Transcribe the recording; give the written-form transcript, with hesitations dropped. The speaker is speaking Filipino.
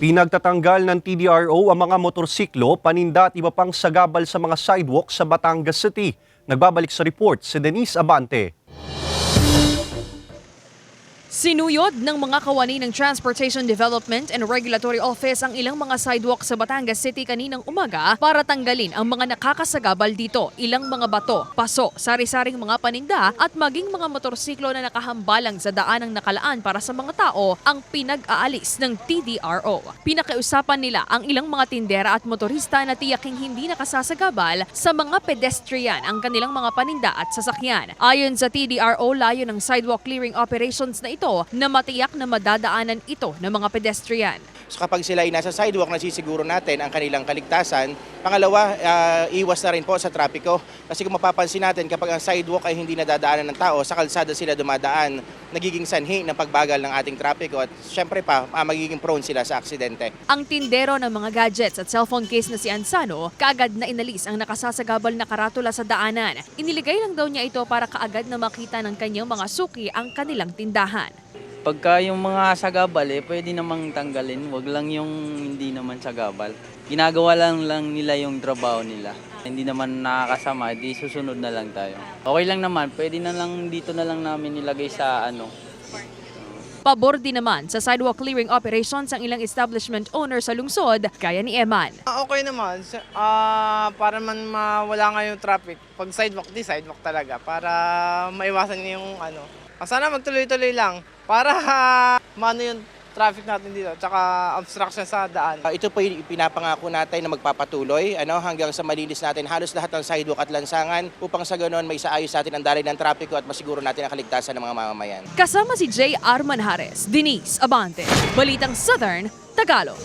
Pinagtatanggal ng TDRO ang mga motorsiklo, paninda at iba pang sagabal sa mga sidewalk sa Batangas City. Nagbabalik sa report si Denise Abante. Sinuyod ng mga kawani ng Transportation Development and Regulatory Office ang ilang mga sidewalk sa Batangas City kaninang umaga para tanggalin ang mga nakakasagabal dito. Ilang mga bato, paso, sari-saring mga paninda at maging mga motorsiklo na nakahambalang sa daanang nakalaan para sa mga tao ang pinag-aalis ng TDRO. Pinakiusapan nila ang ilang mga tindera at motorista na tiyaking hindi nakasasagabal sa mga pedestrian ang kanilang mga paninda at sasakyan. Ayon sa TDRO, layo ng sidewalk clearing operations na ito na matiyak na madadaanan ito ng mga pedestrian. So kapag sila ay nasa sidewalk, nasisiguro natin ang kanilang kaligtasan. Pangalawa, iwas na rin po sa trapiko. Kasi kung mapapansin natin, kapag ang sidewalk ay hindi nadadaanan ng tao, sa kalsada sila dumadaan, nagiging sanhi ng pagbagal ng ating trapiko at syempre pa, magiging prone sila sa aksidente. Ang tindero ng mga gadgets at cellphone case na si Ansano, kaagad na inalis ang nakasasagabal na karatula sa daanan. Iniligay lang daw niya ito para kaagad na makita ng kanyang mga suki ang kanilang tindahan. Pagka yung mga sagabal, pwede namang tanggalin. Wag lang yung hindi naman sagabal. Ginagawa lang nila yung trabaho nila. Hindi naman nakakasama, di susunod na lang tayo. Okay lang naman, pwede na lang dito na lang namin nilagay sa Pabor din naman sa sidewalk clearing operations ang ilang establishment owner sa lungsod, gaya ni Eman. Okay naman, para man mawala nga yung traffic. Pag sidewalk, di sidewalk talaga. Para maiwasan yung Sana magtuloy-tuloy lang para maano yung traffic natin dito, tsaka obstruction sa daan. Ito po yung pinapangako natin na magpapatuloy hanggang sa malinis natin halos lahat ng sidewalk at lansangan upang sa ganoon may isaayos natin ang daloy ng trapiko at masiguro natin ang kaligtasan ng mga mamamayan. Kasama si J. Arman Hares, Denise Abante, Balitang Southern, Tagalog.